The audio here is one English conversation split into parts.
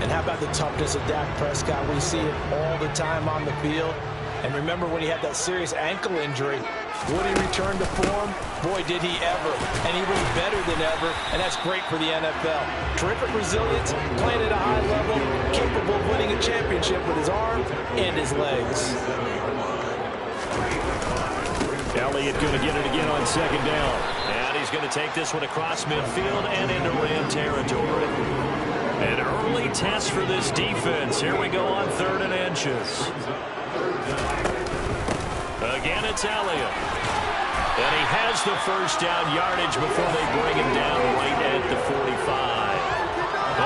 And how about the toughness of Dak Prescott? We see it all the time on the field. And remember when he had that serious ankle injury, would he return to form? Boy, did he ever. And he was better than ever, and that's great for the NFL. Terrific resilience, playing at a high level, capable of winning a championship with his arm and his legs. Elliott going to get it again on second down. And he's going to take this one across midfield and into Ram territory. An early test for this defense. Here we go on 3rd and inches. Again, it's Elliott. And he has the first down yardage before they bring him down right at the 45.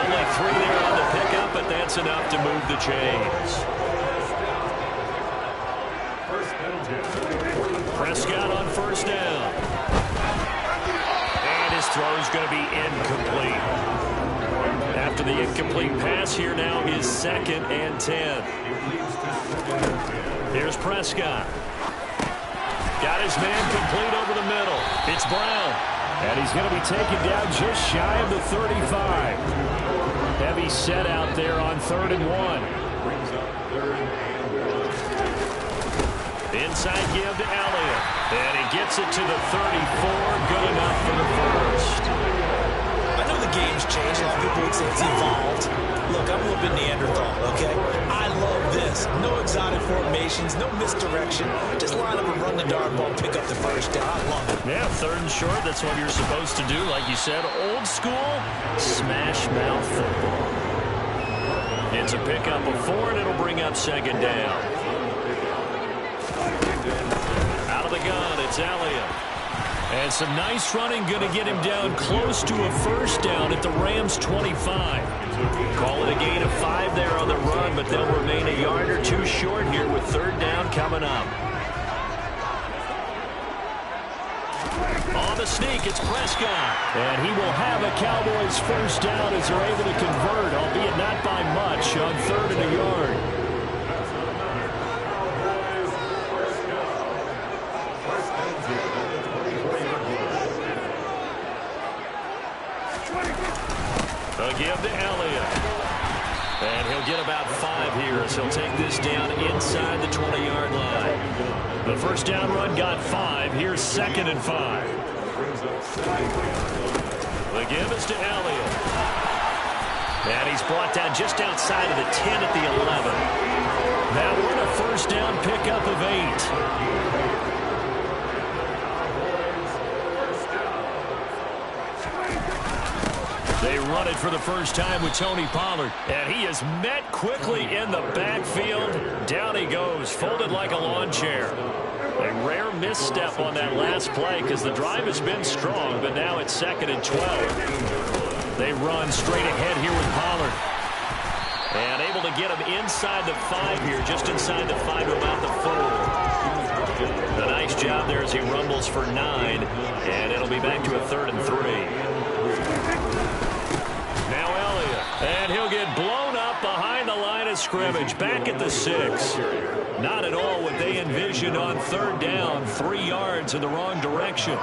Only 3 there on the pickup, but that's enough to move the chains. Prescott on first down. And his throw is going to be incomplete. After the incomplete pass, here now is 2nd and 10. Here's Prescott. Got his man complete over the middle. It's Brown. And he's going to be taken down just shy of the 35. Heavy set out there on 3rd and 1. Inside give to Elliott. And he gets it to the 34. Good enough for the first. I know the game's changed. A lot of people would say it's evolved. Look, I'm a little bit Neanderthal, okay? I love this. No exotic formations, no misdirection. Just line up and run the darn ball, pick up the first down. I love it. Yeah, 3rd and short. That's what you're supposed to do. Like you said, old school, smash mouth football. It's a pickup of 4, and it'll bring up 2nd down. Out of the gun, it's Elliott. And some nice running, going to get him down close to a first down at the Rams' 25. Call it a gain of 5 there on the run, but they'll remain a yard or 2 short here with 3rd down coming up. On the sneak, it's Prescott. And he will have a Cowboys first down as they're able to convert, albeit not by much, on 3rd and a yard. A give to Elliott. And he'll get about 5 here as he'll take this down inside the 20-yard line. The first down run got 5. Here's 2nd and 5. The give is to Elliott. And he's brought down just outside of the 10 at the 11. Now we're in a first down pickup of 8. They run it for the first time with Tony Pollard. And he is met quickly in the backfield. Down he goes, folded like a lawn chair. A rare misstep on that last play because the drive has been strong, but now it's 2nd and 12. They run straight ahead here with Pollard. And able to get him inside the 5 here, just inside the 5 to about the 4. A nice job there as he rumbles for 9. And it'll be back to a 3rd and 3. And he'll get blown up behind the line of scrimmage, back at the 6. Not at all what they envisioned on 3rd down, 3 yards in the wrong direction.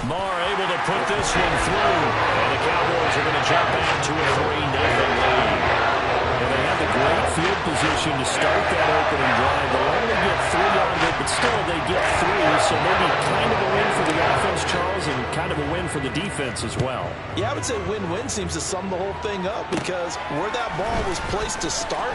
Marr able to put this one through, and the Cowboys are going to jump back to a 3-0 lead. And they have the great field position to start that opening drive. They'll only get 3 out of it, but still they get 3. So maybe kind of a win for the offense, Charles, and kind of a win for the defense as well. Yeah, I would say win-win seems to sum the whole thing up because where that ball was placed to start,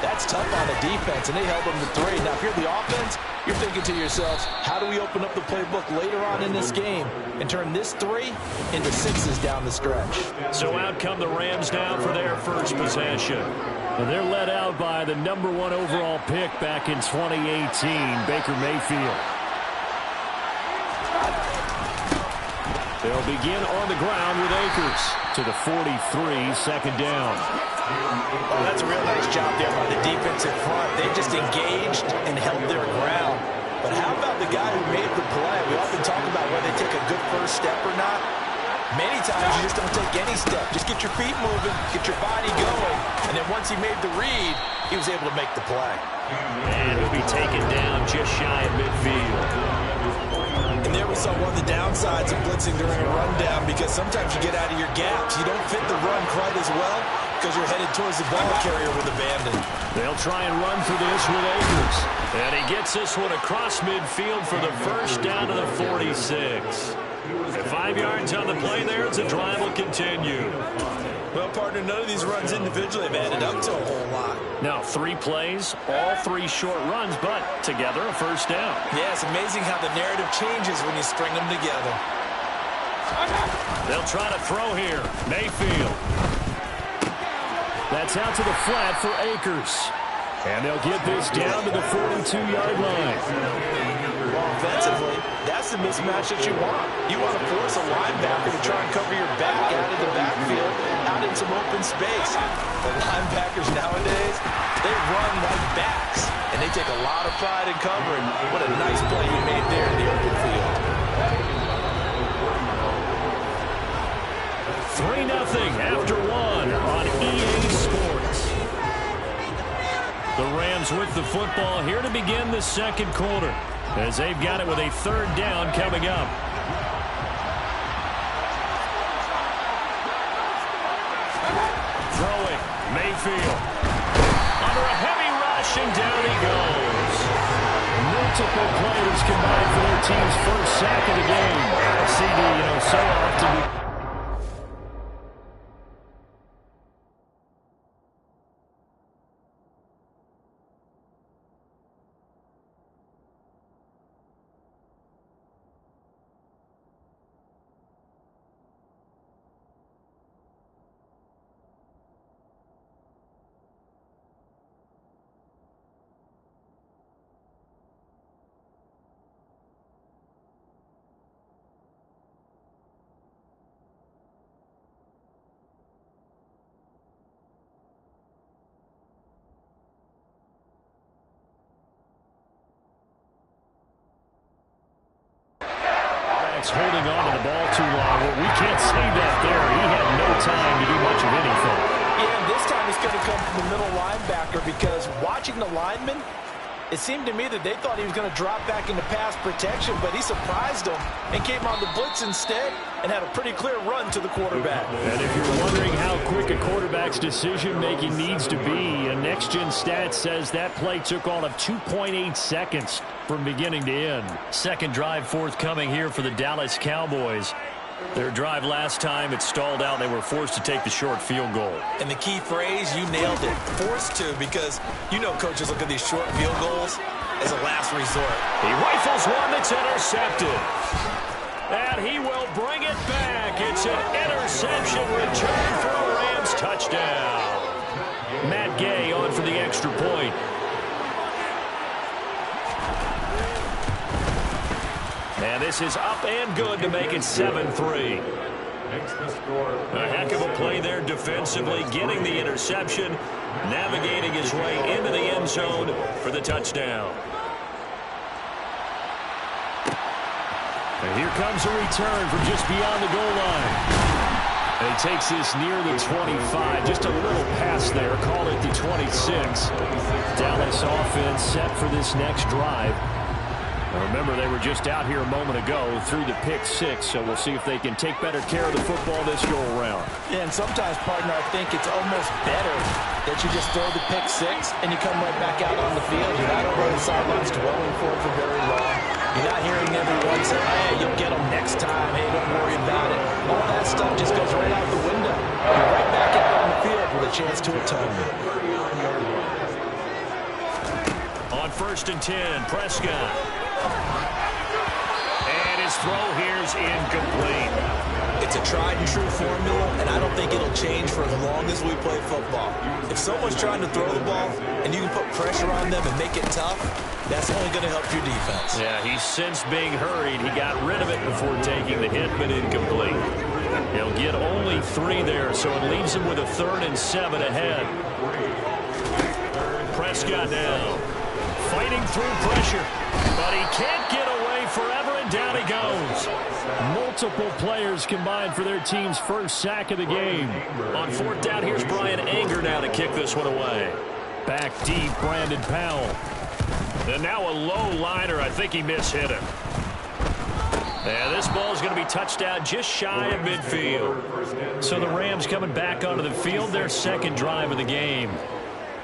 that's tough on the defense, and they held them to 3. Now, if you're the offense, you're thinking to yourselves, how do we open up the playbook later on in this game and turn this 3 into 6s down the stretch? So out come the Rams now for their first possession. Well, they're led out by the #1 overall pick back in 2018, Baker Mayfield. They'll begin on the ground with Akers to the 43, 2nd down. Oh, that's a real nice job there by the defensive front. They just engaged and held their ground. But how about the guy who made the play? We often talk about whether they take a good first step or not. Many times you just don't take any step. Just get your feet moving, get your body going, and then once he made the read, he was able to make the play. And he'll be taken down just shy of midfield. And there we saw one of the downsides of blitzing during a rundown, because sometimes you get out of your gaps. You don't fit the run quite as well because you're headed towards the ball carrier with abandon. They'll try and run for this with Akers. And he gets this one across midfield for the first down to the 46. 5 yards on the play there as the drive will continue. Well, partner, none of these runs individually have added up to a whole lot. Now, 3 plays, all 3 short runs, but together a first down. Yeah, it's amazing how the narrative changes when you string them together. They'll try to throw here. Mayfield. That's out to the flat for Akers. And they'll get this down to the 42-yard line. Offensively, that's the mismatch that you want. You want to force a linebacker to try and cover your back out of the backfield, out in some open space. The linebackers nowadays, they run like backs, and they take a lot of pride in covering. What a nice play he made there in the open field. 3-0 after 1 on EA Sports. The Rams with the football here to begin the second quarter, as they've got it with a third down coming up. Throwing, Mayfield. Under a heavy rush, and down he goes. Multiple players combined for their team's first sack of the game. CD, so often... holding on to the ball too long. Well, we can't say that there. He had no time to do much of anything. Yeah, and this time it's going to come from the middle linebacker, because watching the lineman, it seemed to me that they thought he was going to drop back into pass protection, but he surprised them and came on the blitz instead and had a pretty clear run to the quarterback. And if you're wondering how quick a quarterback's decision-making needs to be, a next-gen stat says that play took all of 2.8 seconds from beginning to end. Second drive forthcoming here for the Dallas Cowboys. Their drive last time, it stalled out. They were forced to take the short field goal. And the key phrase, you nailed it, forced to, because coaches look at these short field goals as a last resort. He rifles one that's intercepted. And he will bring it back. It's an interception return for a Rams touchdown. Matt Gay on for the extra point. And this is up and good to make it 7-3. A heck of a play there defensively, getting the interception, navigating his way into the end zone for the touchdown. And here comes a return from just beyond the goal line. And he takes this near the 25, just a little pass there, call it the 26. Dallas offense set for this next drive. Now remember, they were just out here a moment ago through the pick 6, so we'll see if they can take better care of the football this go-around. Yeah, and sometimes, partner, I think it's almost better that you just throw the pick 6 and you come right back out on the field. You're not over on the sidelines dwelling for it for very long. You're not hearing everyone say, hey, you'll get them next time. Hey, don't worry about it. All that stuff just goes right out the window. You're right back out on the field with a chance to atone. On 1st and 10, Prescott. And his throw here's incomplete. It's a tried-and-true formula, and I don't think it'll change for as long as we play football. If someone's trying to throw the ball and you can put pressure on them and make it tough, that's only going to help your defense. Yeah, he's since being hurried. He got rid of it before taking the hit, but incomplete. He'll get only 3 there, so it leaves him with a 3rd and 7 ahead. Prescott now, fighting through pressure, but he can't get away forever, and down he goes. multiple players combined for their team's first sack of the game. On fourth down, here's Brian Anger now to kick this one away. Back deep, Brandon Powell. And now a low liner. I think he mishit him. And this ball is going to be touched out just shy of midfield. So the Rams coming back onto the field, their second drive of the game.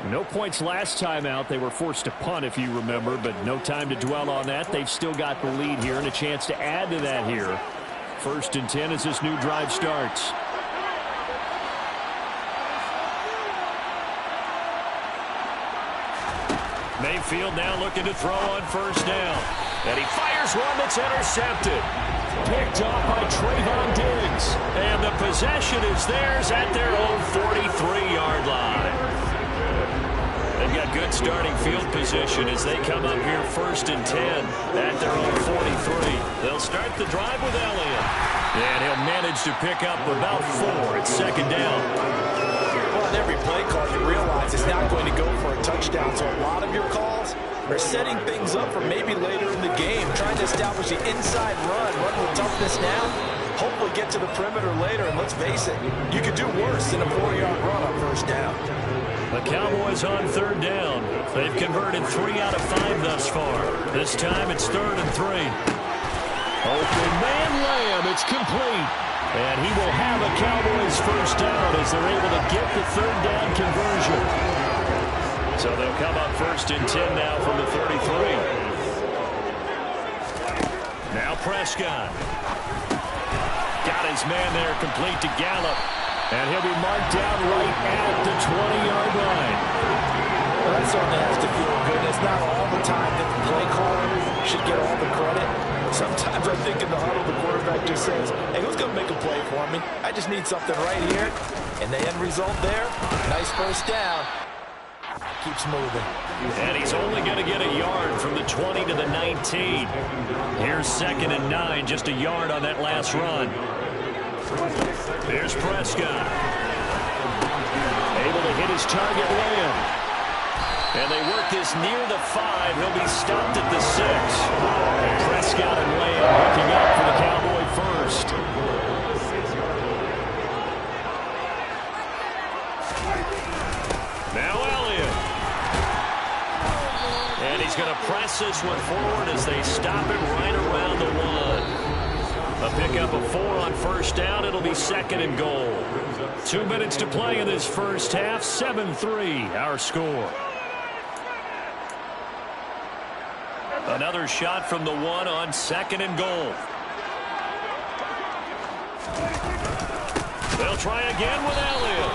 No points last time out. They were forced to punt, if you remember, but no time to dwell on that. They've still got the lead here and a chance to add to that here. 1st and 10 as this new drive starts. Mayfield now looking to throw on first down. And he fires one that's intercepted. Picked off by Trayvon Diggs. And the possession is theirs at their own 43-yard line. They've got good starting field position as they come up here 1st and 10 at their own 43. They'll start the drive with Elliott. And he'll manage to pick up about 4 at 2nd down. On every play call, you realize it's not going to go for a touchdown. So a lot of your calls are setting things up for maybe later in the game, trying to establish the inside run with toughness now, hopefully get to the perimeter later. And let's face it, you could do worse than a 4-yard run on first down. The Cowboys on 3rd down. They've converted 3 out of 5 thus far. This time it's 3rd and 3. Open man Lamb, it's complete. And he will have a Cowboys first down as they're able to get the 3rd down conversion. So they'll come up 1st and 10 now from the 33. Now Prescott. Got his man there complete to Gallup. And he'll be marked down right at the 20-yard line. Well, that certainly has to feel good. It's not all the time that the play caller should get all the credit. Sometimes I think in the huddle, the quarterback just says, hey, who's going to make a play for me? I just need something right here. And the end result there, nice first down. Keeps moving. And he's only going to get a yard from the 20 to the 19. Here's 2nd and 9, just a yard on that last run. Here's Prescott. Able to hit his target Lamb. And they work this near the 5. He'll be stopped at the 6. Prescott and Lamb hooking up for the Cowboy first. Now Elliott. And he's going to press this one forward as they stop it right around the 1. A pickup of 4 on first down. It'll be 2nd and goal. 2 minutes to play in this first half. 7-3 our score. Another shot from the 1 on 2nd and goal. They'll try again with Elliott.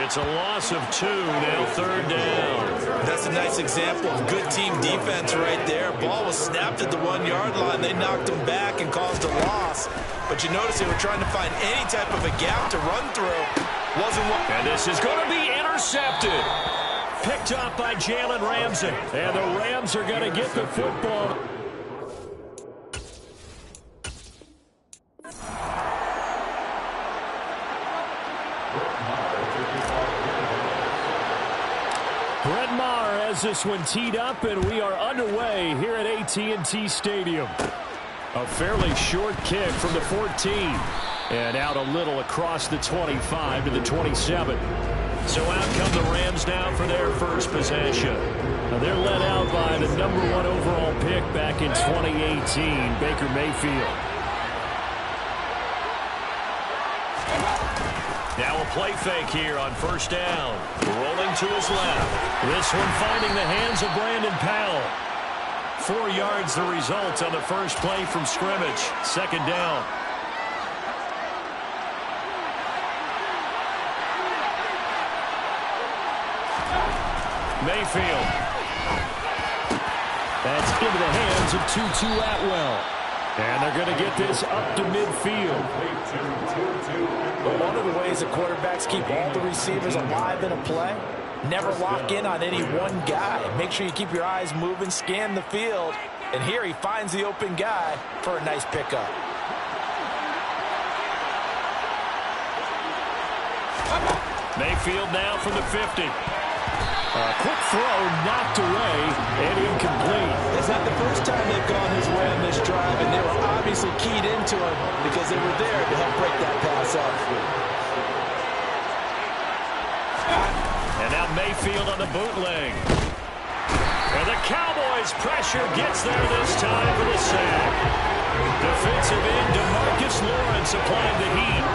It's a loss of 2, now 3rd down. That's a nice example of good team defense right there. Ball was snapped at the 1-yard line. They knocked him back and caused a loss. But you notice they were trying to find any type of a gap to run through. Wasn't one. And this is going to be intercepted. Picked up by Jalen Ramsey. And the Rams are going to get the football. Brett Maher has this one teed up, and we are underway here at AT&T Stadium. A fairly short kick from the 14. And out a little across the 25 to the 27. So out come the Rams now for their first possession. Now they're led out by the #1 overall pick back in 2018, Baker Mayfield. Now a play fake here on first down. Rolling to his left. This one finding the hands of Brandon Powell. 4 yards the result on the first play from scrimmage. 2nd down. Mayfield. That's into the hands of Tutu Atwell. And they're going to get this up to midfield. But one of the ways the quarterbacks keep all the receivers alive in a play, never lock in on any one guy. Make sure you keep your eyes moving, scan the field. And here he finds the open guy for a nice pickup. Mayfield now from the 50. A quick throw knocked away and incomplete. it's not the first time they've gone his way on this drive, and they were obviously keyed into him because they were there to help break that pass up. And now Mayfield on the bootleg. And the Cowboys' pressure gets there this time for the sack. Defensive end DeMarcus Lawrence applying the heat.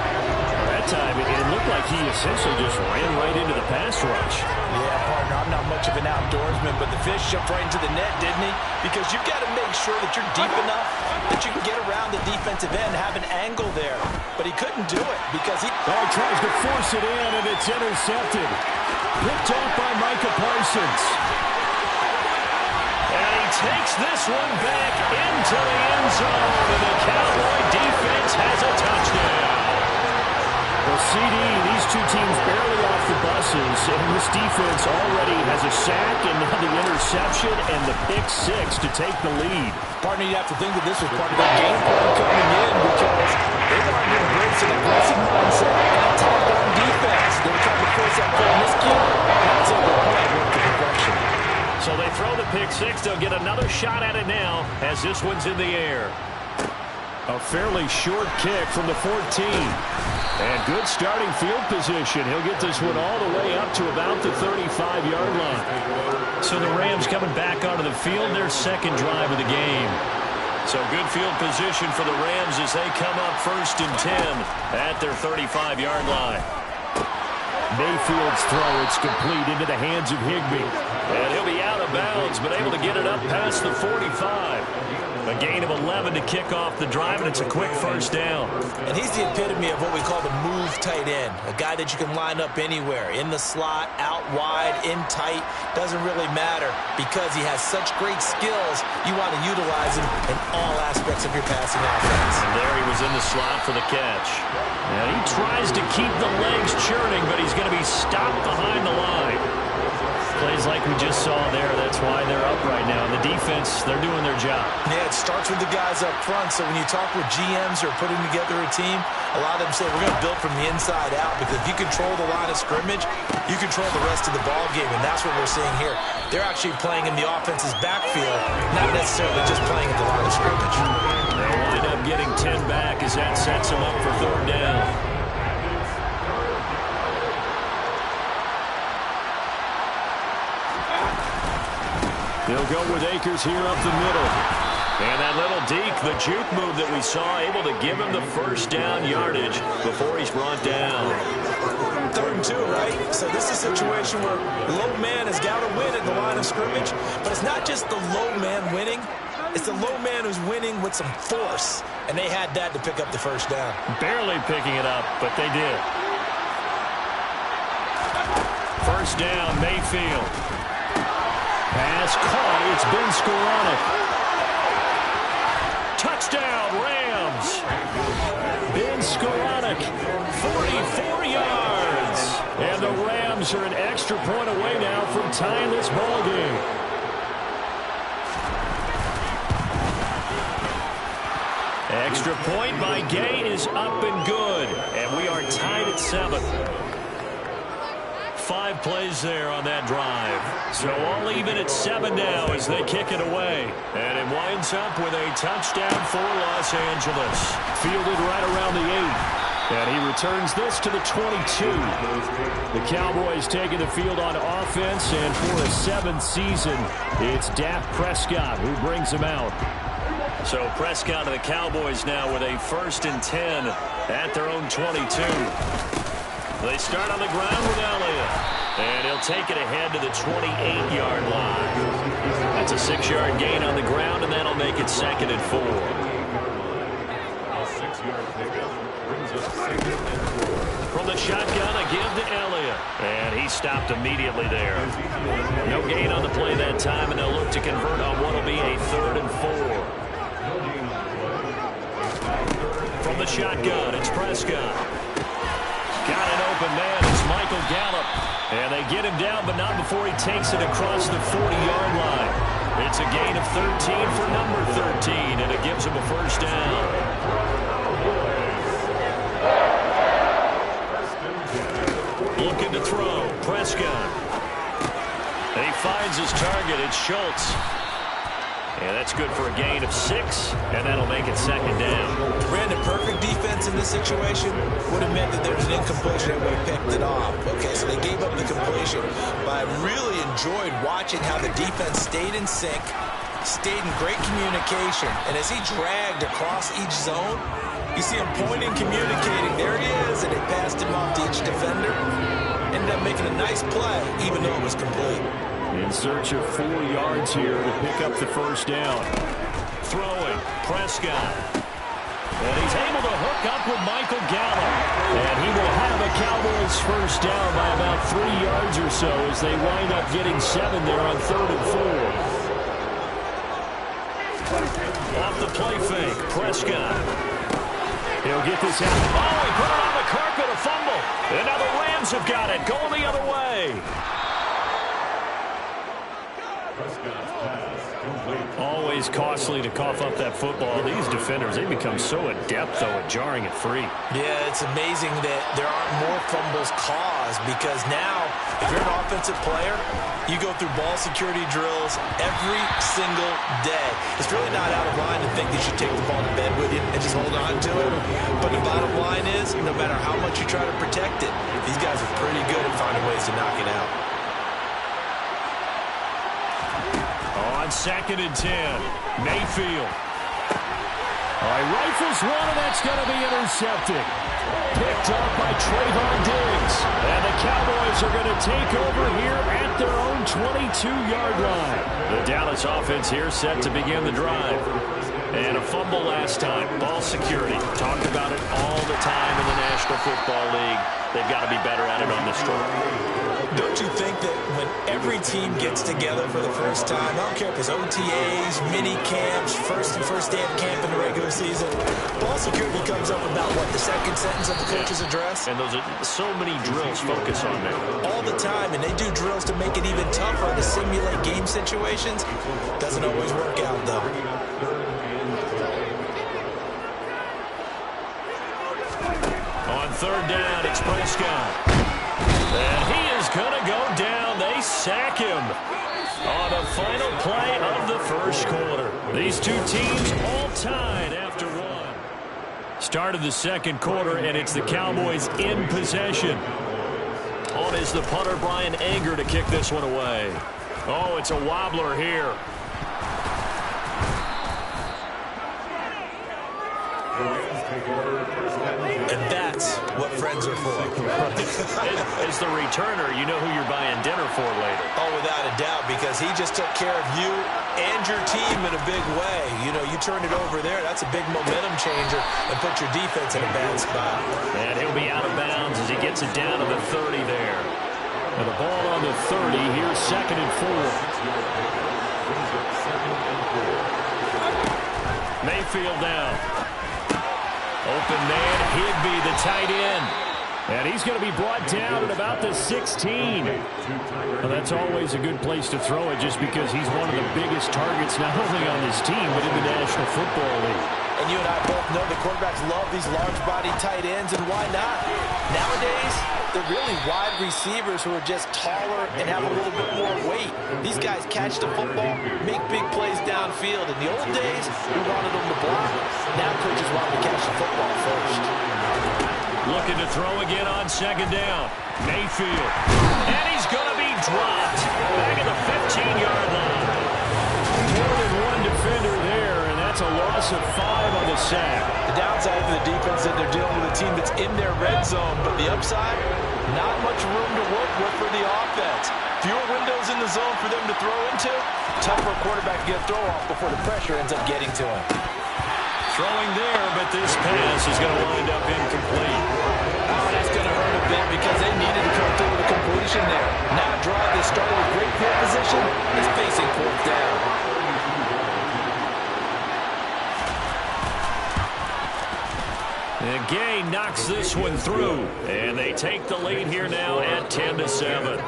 That time, it looked like he essentially just ran right into the pass rush. Yeah, partner, I'm not much of an outdoorsman, but the fish jumped right into the net, didn't he? Because you've got to make sure that you're deep enough that you can get around the defensive end, have an angle there. But he couldn't do it because he... Oh, he tries to force it in, and it's intercepted. Picked off by Micah Parsons. And he takes this one back into the end zone, and the Cowboy defense has a touchdown. Well, CD, these two teams barely off the buses, and this defense already has a sack and now the interception and the pick six to take the lead. Partner, you have to think that this was part of their game plan coming in because they wanted to embrace an aggressive mindset and attack on defense. They were trying to force that play in this game. That's how the play worked to perfection. So they throw the pick six. They'll get another shot at it now as this one's in the air. A fairly short kick from the 14. And good starting field position. He'll get this one all the way up to about the 35-yard line. So the Rams coming back onto the field, their second drive of the game. So good field position for the Rams as they come up 1st and 10 at their 35-yard line. Mayfield's throw, it's complete into the hands of Higbee. And he'll be out of bounds, but able to get it up past the 45. A gain of 11 to kick off the drive, and it's a quick first down. And he's the epitome of what we call the move tight end, a guy that you can line up anywhere, in the slot, out wide, in tight, doesn't really matter because he has such great skills. You want to utilize him in all aspects of your passing offense. And there he was in the slot for the catch. And he tries to keep the legs churning, but he's going to be stopped behind the line. Plays like we just saw there. That's why they're up right now. The defense, they're doing their job. Yeah, it starts with the guys up front. So when you talk with GMs who are putting together a team, a lot of them say we're going to build from the inside out because if you control the line of scrimmage, you control the rest of the ball game, and that's what we're seeing here. They're actually playing in the offense's backfield, not necessarily just playing at the line of scrimmage. They'll wind up getting 10 back as that sets them up for 3rd down. They'll go with Akers here up the middle. And that little deke, the juke move that we saw, able to give him the first down yardage before he's brought down. 3rd and 2, right? So this is a situation where low man has got to win at the line of scrimmage, but it's not just the low man winning. It's the low man who's winning with some force, and they had that to pick up the first down. Barely picking it up, but they did. First down, Mayfield. Pass caught. It's Ben Skoranek. Touchdown, Rams. Ben Skoranek, 44 yards. And the Rams are an extra point away now from tying this ball game. Extra point by Gay is up and good. And we are tied at 7. 5 plays there on that drive. So all even at 7 now as they kick it away. And it winds up with a touchdown for Los Angeles. Fielded right around the 8. And he returns this to the 22. The Cowboys taking the field on offense, and for a 7th season, it's Dak Prescott who brings them out. So Prescott and the Cowboys now with a 1st and 10 at their own 22. They start on the ground with Elliott. And he'll take it ahead to the 28-yard line. That's a 6-yard gain on the ground, and that'll make it 2nd and 4. From the shotgun, a give to Elliott. And he stopped immediately there. No gain on the play that time, and they'll look to convert on what will be a 3rd and 4. From the shotgun, it's Prescott. Got an open man. It's Michael Gallup. And they get him down, but not before he takes it across the 40-yard line. It's a gain of 13 for number 13, and it gives him a first down. Looking to throw. Prescott. And he finds his target. It's Schultz. And that's good for a gain of 6, and that'll make it second down. Brandon, perfect defense in this situation would have meant that there was an incompletion and would have picked it off. Okay, so they gave up the completion. But I really enjoyed watching how the defense stayed in sync, stayed in great communication. And as he dragged across each zone, you see him pointing, communicating. There he is, and they passed him off to each defender. Ended up making a nice play, even though it was complete. In search of 4 yards here to pick up the first down. Throwing, Prescott. And he's able to hook up with Michael Gallup. And he will have a Cowboys first down by about 3 yards or so as they wind up getting 7 there on 3rd and 4. Off the play fake, Prescott. He'll get this out. Oh, he put it on the carpet, a fumble. And now the Rams have got it, going the other way. Always costly to cough up that football. These defenders, they become so adept, though, at jarring it free. Yeah, it's amazing that there aren't more fumbles caused because now, if you're an offensive player, you go through ball security drills every single day. It's really not out of line to think that you take the ball to bed with you and just hold on to it. But the bottom line is, no matter how much you try to protect it, these guys are pretty good at finding ways to knock it out. On 2nd and 10, Mayfield. All right, rifles one, and that's going to be intercepted. Picked up by Trayvon Diggs. And the Cowboys are going to take over here at their own 22-yard line. The Dallas offense here set to begin the drive. And a fumble last time. Ball security. Talked about it all the time in the National Football League. They've got to be better at it on this drive. Don't you think that when every team gets together for the first time, I don't care if it's OTAs, mini camps, first day of camp in the regular season, ball security comes up about, what, the second sentence of the coach's address? And those are so many drills focus on that. All the time, and they do drills to make it even tougher to simulate game situations. Doesn't always work out, though. On 3rd down, it's Prescott. And he is going to go down. They sack him on the final play of the first quarter. These two teams all tied after 1. Start of the second quarter, and it's the Cowboys in possession. On is the punter, Brian Anger, to kick this one away. Oh, it's a wobbler here. And that's what friends are for. As the returner, you know who you're buying dinner for later. Oh, without a doubt, because he just took care of you and your team in a big way. You know, you turn it over there, that's a big momentum changer and put your defense in a bad spot. And he'll be out of bounds as he gets it down to the 30 there. And the ball on the 30, here's 2nd and 4. Mayfield down. Open man, Higbee, the tight end. And he's going to be brought down at about the 16. Well, that's always a good place to throw it just because he's one of the biggest targets not only on his team but in the National Football League. And you and I both know the quarterbacks love these large-body tight ends, and why not? Nowadays, they're really wide receivers who are just taller and have a little bit more weight. These guys catch the football, make big plays downfield. In the old days, we wanted them to block. Now coaches want them to catch the football first. Looking to throw again on 2nd down. Mayfield. And he's going to be dropped. Back at the 15-yard line. More than one defender there, and that's a loss of 5 on the sack. The downside of the defense is that they're dealing with a team that's in their red zone, but the upside, not much room to work with for the offense. Fewer windows in the zone for them to throw into. Tough for a quarterback to get a throw off before the pressure ends up getting to him. Throwing there, but this pass is going to wind up incomplete. Oh, that's going to hurt a bit because they needed to come through with a completion there. Now a drive that started with great field position is facing 4th down. And Gay knocks this one through, and they take the lead here now at 10-7.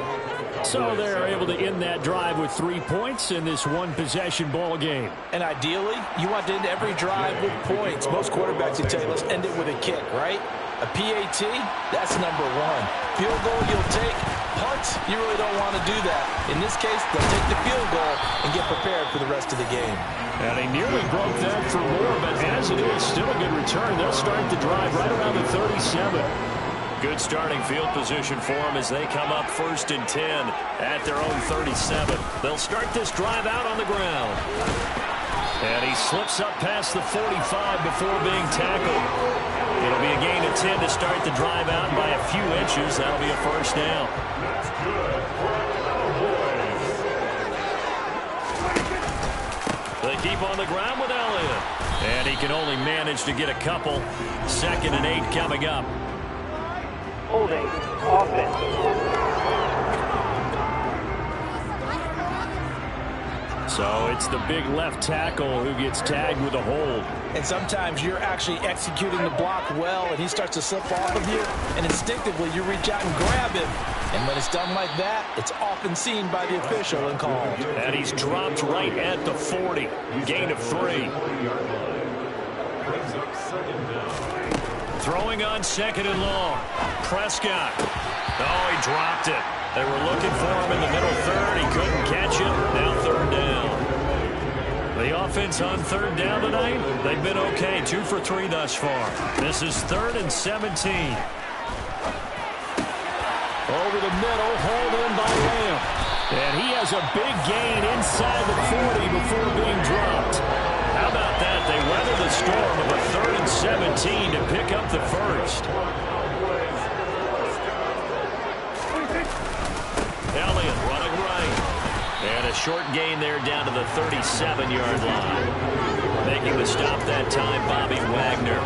So they're able to end that drive with 3 points in this one-possession ball game. And ideally, you want to end every drive with points. Most quarterbacks would tell you, let's end it with a kick, right? A PAT, that's number 1. Field goal you'll take, punts, you really don't want to do that. In this case, they'll take the field goal and get prepared for the rest of the game. And he nearly broke that for more, but as it is, still a good return. They'll start the drive right around the 37. Good starting field position for them as they come up 1st and 10 at their own 37. They'll start this drive out on the ground. And he slips up past the 45 before being tackled. It'll be a gain of 10 to start the drive out by a few inches. That'll be a first down. That's good. They keep on the ground with Elliott. And he can only manage to get a couple. 2nd and 8 coming up. Holding offense. So it's the big left tackle who gets tagged with a hold. And sometimes you're actually executing the block well, and he starts to slip off of you, and instinctively you reach out and grab him. And when it's done like that, it's often seen by the official and called. And he's dropped right at the 40. Gain of 3. Throwing on 2nd and long. Prescott. Oh, he dropped it. They were looking for him in the middle third. He couldn't catch it. Now 3rd down. The offense on 3rd down tonight, they've been okay. 2 for 3 thus far. This is 3rd and 17. Over the middle, hauled in by Lamb. And he has a big gain inside the 40 before being dropped. How about that? They weather the storm of a 3rd and 17 to pick up the first. Elliott running right. And a short gain there down to the 37-yard line. Making the stop that time, Bobby Wagner.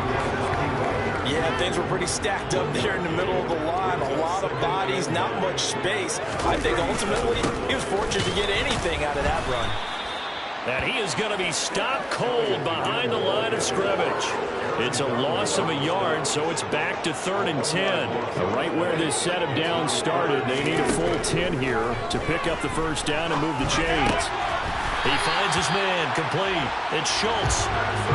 Yeah, things were pretty stacked up there in the middle of the line. A lot of bodies, not much space. I think ultimately he was fortunate to get anything out of that run. And he is going to be stopped cold behind the line of scrimmage. It's a loss of a yard, so it's back to 3rd and 10. Right where this set of downs started, they need a full 10 here to pick up the first down and move the chains. He finds his man, complete. It's Schultz.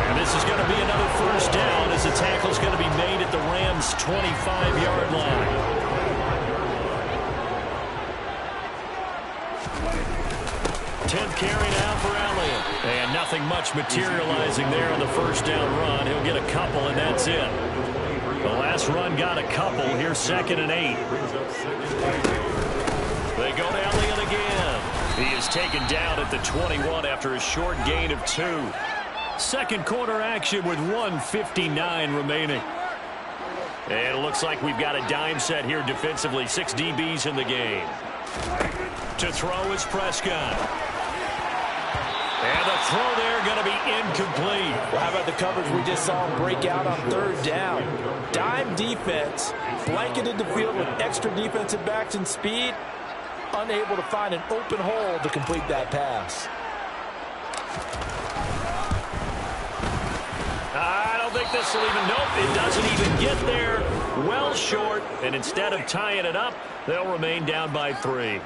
And this is going to be another first down as the tackle's going to be made at the Rams' 25-yard line. 10th carry now for Elliott. And nothing much materializing there on the first down run. He'll get a couple, and that's it. The last run got a couple. Here's 2nd and 8. They go to Elliott again. He is taken down at the 21 after a short gain of 2. Second quarter action with 1:59 remaining. And it looks like we've got a dime set here defensively. 6 DBs in the game. To throw is Prescott. And the throw there going to be incomplete. Well, how about the coverage we just saw him break out on 3rd down? Dime defense, blanketed the field with extra defensive backs and speed, unable to find an open hole to complete that pass. I don't think this will even, nope, it doesn't even get there. Well short, and instead of tying it up, they'll remain down by 3.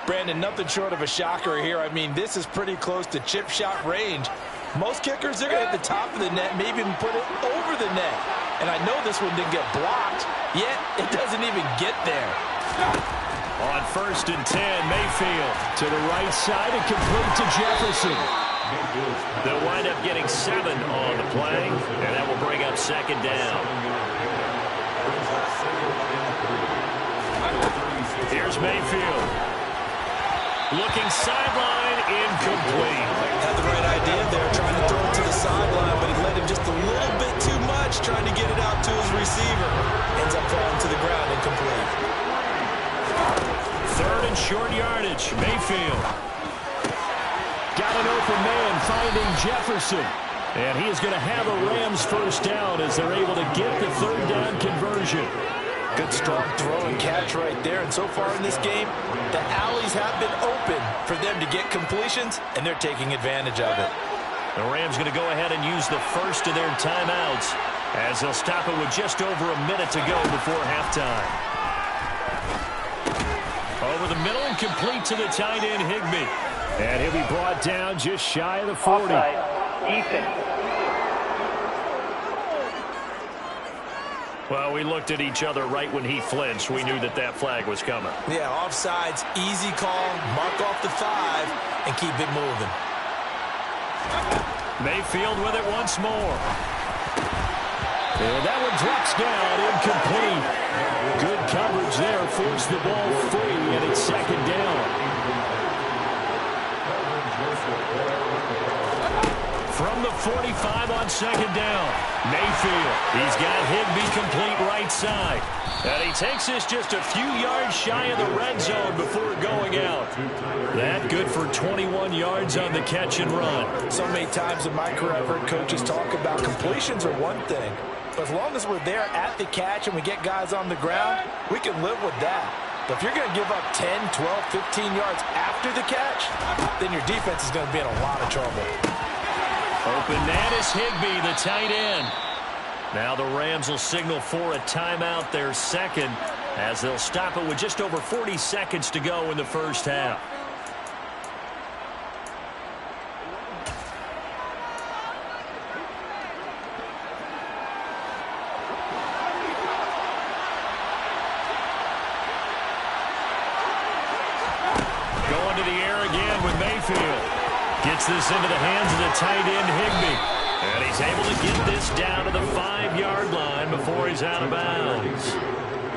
Brandon, nothing short of a shocker here. I mean, this is pretty close to chip shot range. Most kickers, they're going to hit the top of the net, maybe even put it over the net. And I know this one didn't get blocked, yet it doesn't even get there. On 1st and 10, Mayfield to the right side and complete to Jefferson. They'll wind up getting 7 on the play, and that will bring up 2nd down. Here's Mayfield. Looking sideline, incomplete. Had the right idea there, trying to throw it to the sideline, but he led him just a little bit too much, trying to get it out to his receiver. Ends up falling to the ground, incomplete. 3rd and short yardage, Mayfield. Got an open man, finding Jefferson. And he is going to have a Rams first down as they're able to get the 3rd down conversion. Good strong throw and catch right there. And so far in this game, the alleys have been open for them to get completions, and they're taking advantage of it. The Rams going to go ahead and use the first of their timeouts as they'll stop it with just over a minute to go before halftime. Over the middle and complete to the tight end, Higbee. And he'll be brought down just shy of the 40. Offside, defense. Well, we looked at each other right when he flinched. We knew that that flag was coming. Yeah, offsides, easy call, mark off the 5, and keep it moving. Mayfield with it once more. And that one drops down, incomplete. Good coverage there, forced the ball free, and it's second down. From the 45 on second down, Mayfield. He's got Higbee complete right side. And he takes this just a few yards shy of the red zone before going out. That good for 21 yards on the catch and run. So many times in my career I've heard coaches talk about completions are one thing. But as long as we're there at the catch and we get guys on the ground, we can live with that. But if you're going to give up 10, 12, 15 yards after the catch, then your defense is going to be in a lot of trouble. Open that is Higbee, the tight end. Now the Rams will signal for a timeout, their second, as they'll stop it with just over 40 seconds to go in the first half. Going to the air again with Mayfield. Gets this into the hands of the tight end, Higbee. And he's able to get this down to the 5-yard line before he's out of bounds.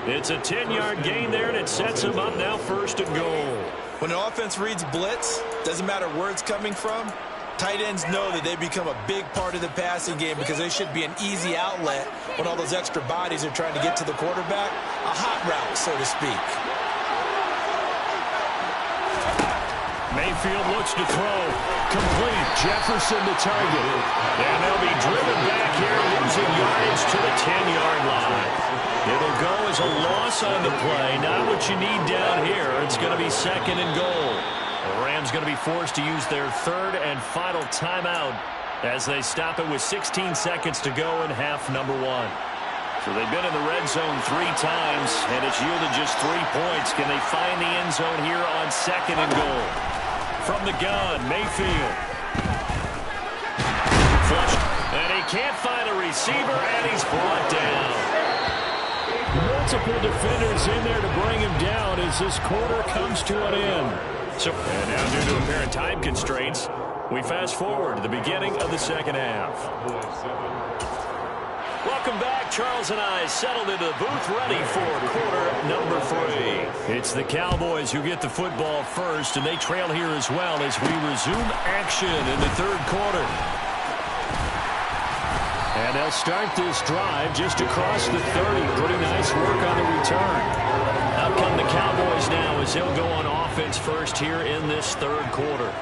It's a 10-yard gain there, and it sets him up now first and goal. When the offense reads blitz, doesn't matter where it's coming from, tight ends know that they become a big part of the passing game because they should be an easy outlet when all those extra bodies are trying to get to the quarterback. A hot route, so to speak. Mayfield looks to throw. Complete. Jefferson the target. And they'll be driven back here, losing yardage to the 10-yard line. It'll go as a loss on the play. Not what you need down here. It's going to be second and goal. The Rams going to be forced to use their third and final timeout as they stop it with 16 seconds to go in half number 1. So they've been in the red zone 3 times, and it's yielded just 3 points. Can they find the end zone here on second and goal? From the gun, Mayfield. Flushed, and he can't find a receiver, and he's brought down. Multiple defenders in there to bring him down as this quarter comes to an end. And now due to apparent time constraints, we fast forward to the beginning of the second half. Welcome back. Charles and I settled into the booth ready for quarter number 3. It's the Cowboys who get the football first, and they trail here as well as we resume action in the third quarter. And they'll start this drive just across the 30. Pretty nice work on the return. Out come the Cowboys now as they'll go on offense first here in this third quarter.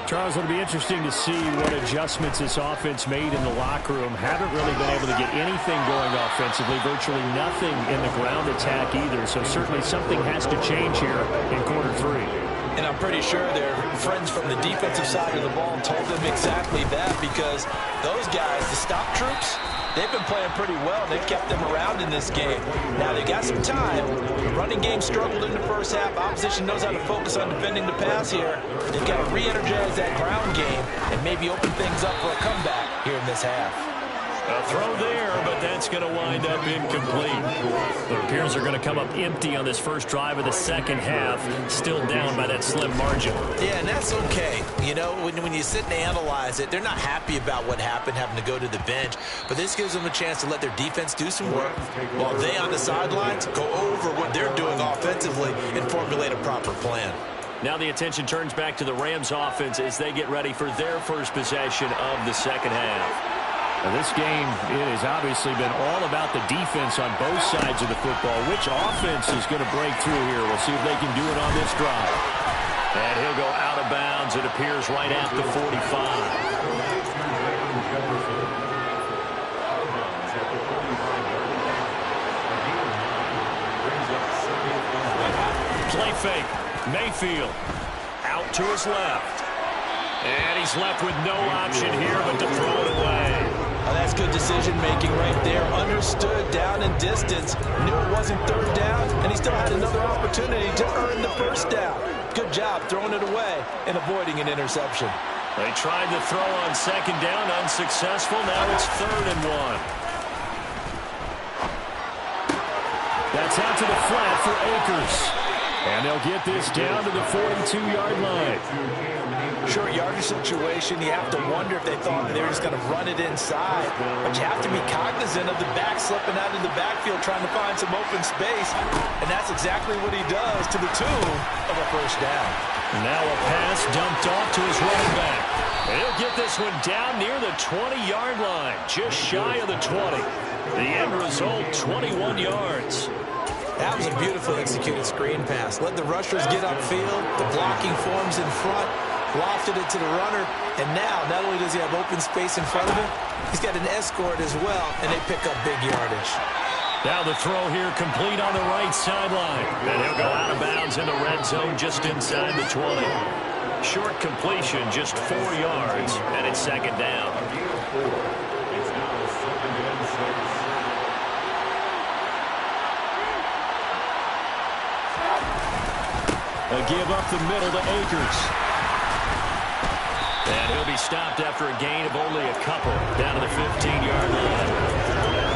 Charles, it'll be interesting to see what adjustments this offense made in the locker room. Haven't really been able to get anything going offensively, virtually nothing in the ground attack either. So certainly something has to change here in quarter 3. And I'm pretty sure their friends from the defensive side of the ball told them exactly that, because those guys, the stop troops, they've been playing pretty well. They've kept them around in this game. Now, they got some time. The running game struggled in the first half. Opposition knows how to focus on defending the pass here. They've got to re-energize that ground game and maybe open things up for a comeback here in this half. A throw there, but that's going to wind up incomplete. It appears they're going to come up empty on this first drive of the second half, still down by that slim margin. Yeah, and that's okay. You know, when you sit and analyze it, they're not happy about what happened, having to go to the bench. But this gives them a chance to let their defense do some work while they on the sidelines go over what they're doing offensively and formulate a proper plan. Now the attention turns back to the Rams offense as they get ready for their first possession of the second half. Now this game, it has obviously been all about the defense on both sides of the football. Which offense is going to break through here? We'll see if they can do it on this drive. And he'll go out of bounds, it appears, right at the 45. Play fake. Mayfield out to his left. And he's left with no option here but to throw it away. Oh, that's good decision-making right there. Understood down and distance. Knew it wasn't third down, and he still had another opportunity to earn the first down. Good job throwing it away and avoiding an interception. They tried to throw on second down, unsuccessful. Now it's 3rd and 1. That's out to the flat for Akers. And they'll get this down to the 42-yard line. Short yardage situation, you have to wonder if they thought they were just going to run it inside. But you have to be cognizant of the back slipping out in the backfield trying to find some open space. And that's exactly what he does to the tune of a first down. Now a pass dumped off to his running back. And he'll get this one down near the 20-yard line, just shy of the 20. The end result, 21 yards. That was a beautifully executed screen pass. Let the rushers get upfield. The blocking forms in front. Lofted it to the runner. And now, not only does he have open space in front of him, he's got an escort as well, and they pick up big yardage. Now the throw here complete on the right sideline. And he'll go out of bounds in the red zone just inside the 20. Short completion, just 4 yards, and it's second down. A give up the middle to Akers. And he'll be stopped after a gain of only a couple down to the 15-yard line.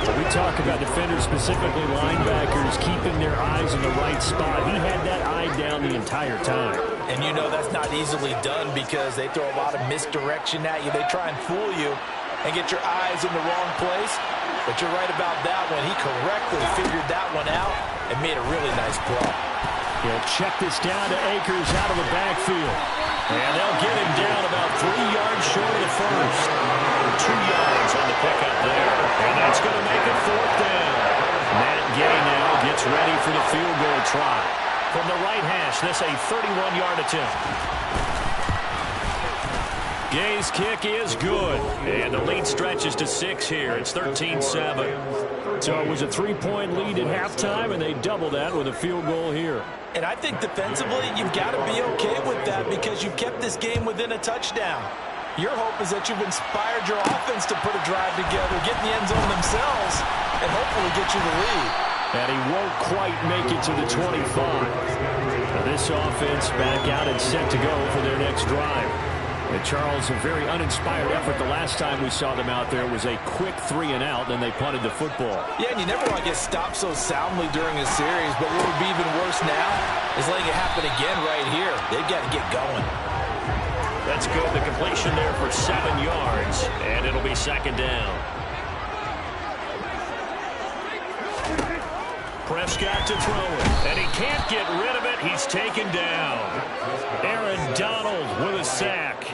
When we talk about defenders, specifically linebackers, keeping their eyes in the right spot, he had that eye down the entire time. And you know that's not easily done because they throw a lot of misdirection at you. They try and fool you and get your eyes in the wrong place. But you're right about that one. He correctly figured that one out and made a really nice play. He'll check this down to Akers out of the backfield. And they'll get him down about 3 yards short of the first. 2 yards on the pickup there. And that's going to make it fourth down. Matt Gay now gets ready for the field goal try. From the right hash, this a 31-yard attempt. Gay's kick is good. And the lead stretches to 6 here. It's 13-7. So it was a 3-point lead at halftime, and they double that with a field goal here. And I think defensively, you've got to be okay with that because you've kept this game within a touchdown. Your hope is that you've inspired your offense to put a drive together, get in the end zone themselves, and hopefully get you the lead. And he won't quite make it to the 25. Now this offense back out and set to go for their next drive. And Charles, a very uninspired effort. The last time we saw them out there was a quick 3-and-out, then they punted the football. Yeah, and you never want to get stopped so soundly during a series, but what would be even worse now is letting it happen again right here. They've got to get going. That's good. The completion there for 7 yards, and it'll be second down. Prescott to throw it, and he can't get rid of it. He's taken down. Aaron Donald with a sack.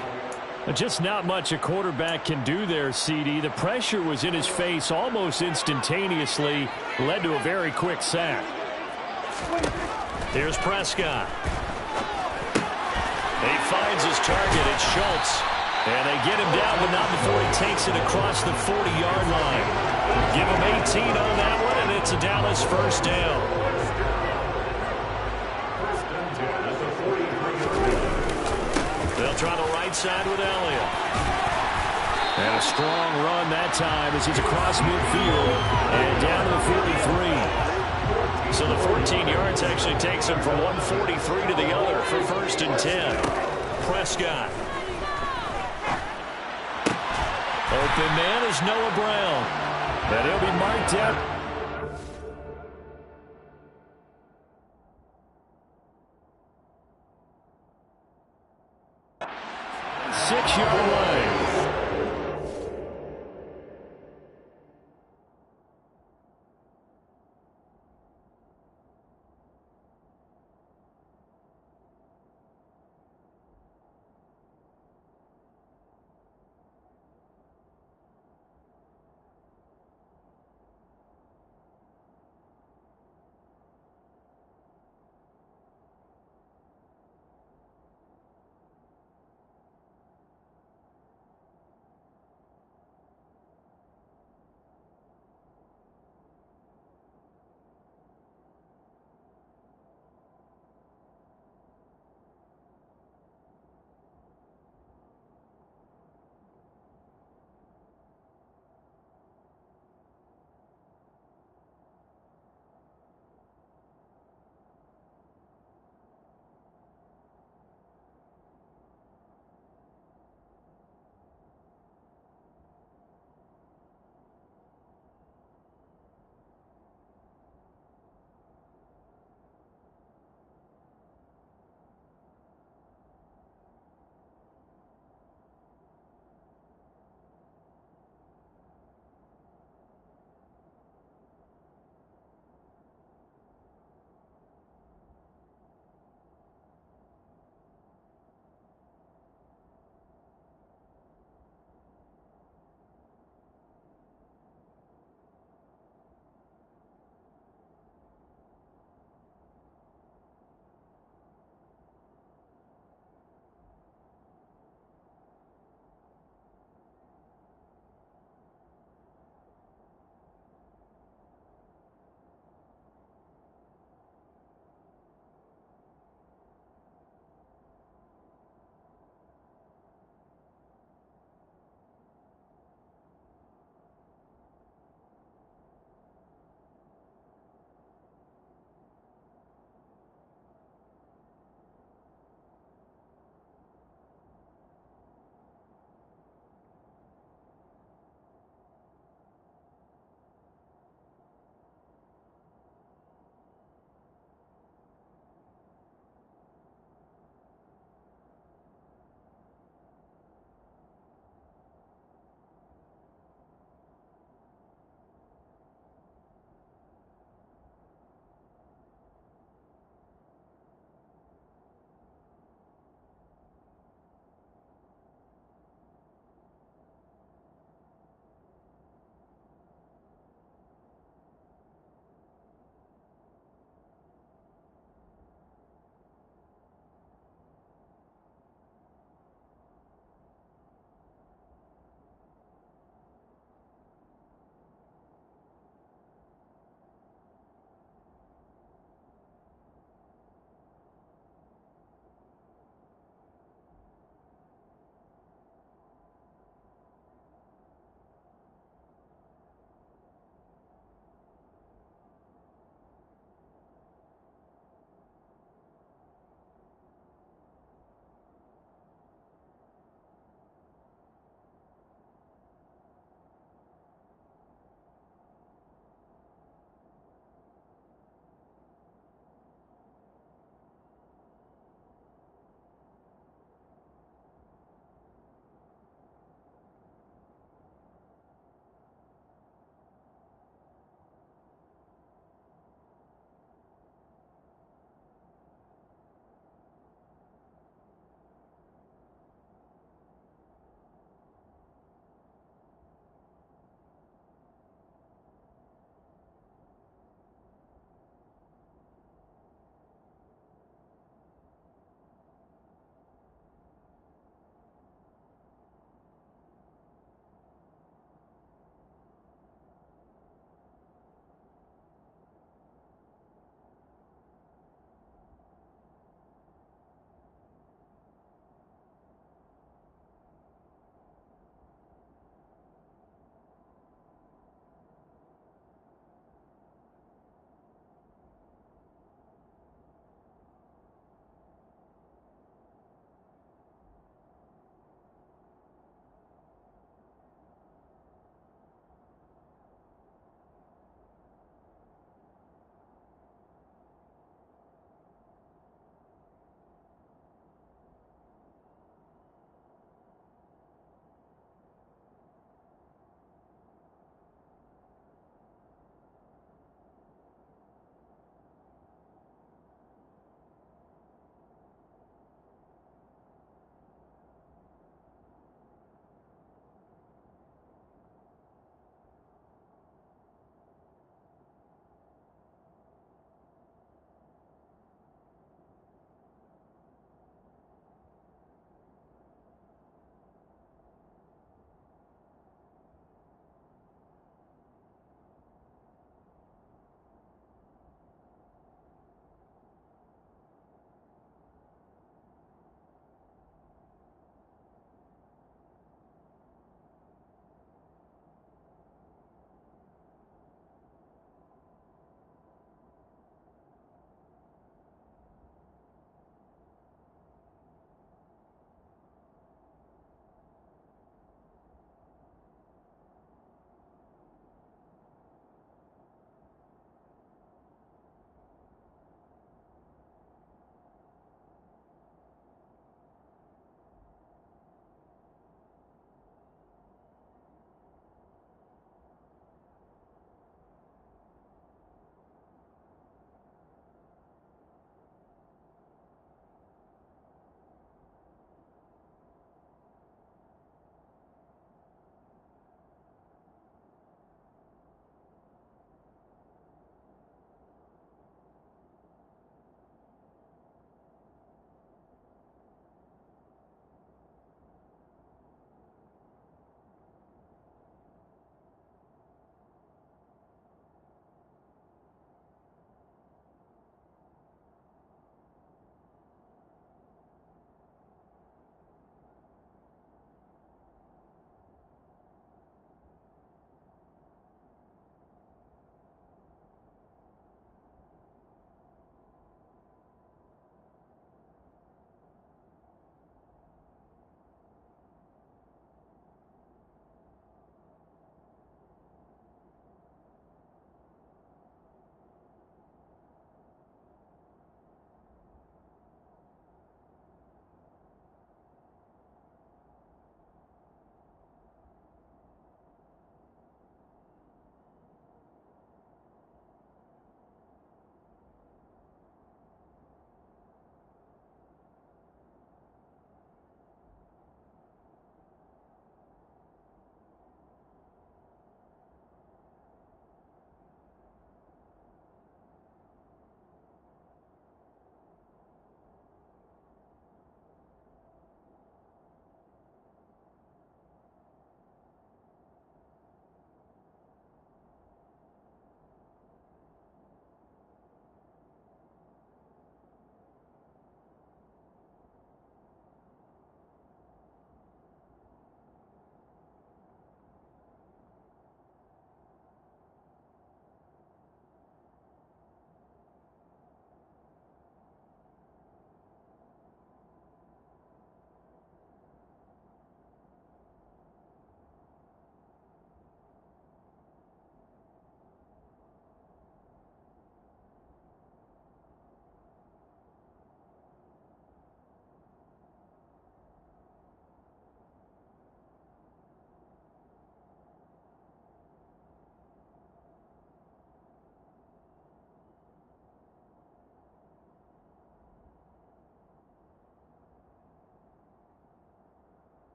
Just not much a quarterback can do there, CD. The pressure was in his face almost instantaneously, led to a very quick sack. Here's Prescott. He finds his target. It's Schultz. And they get him down, but not before he takes it across the 40-yard line. Give him 18 on that one, and it's a Dallas first down. They'll try the right side with Elliott. And a strong run that time as he's across midfield and down to the 43. So the 14 yards actually takes him from 143 to the other for first and 10. Prescott. Open man is Noah Brown. And he'll be marked out. 6-yard line.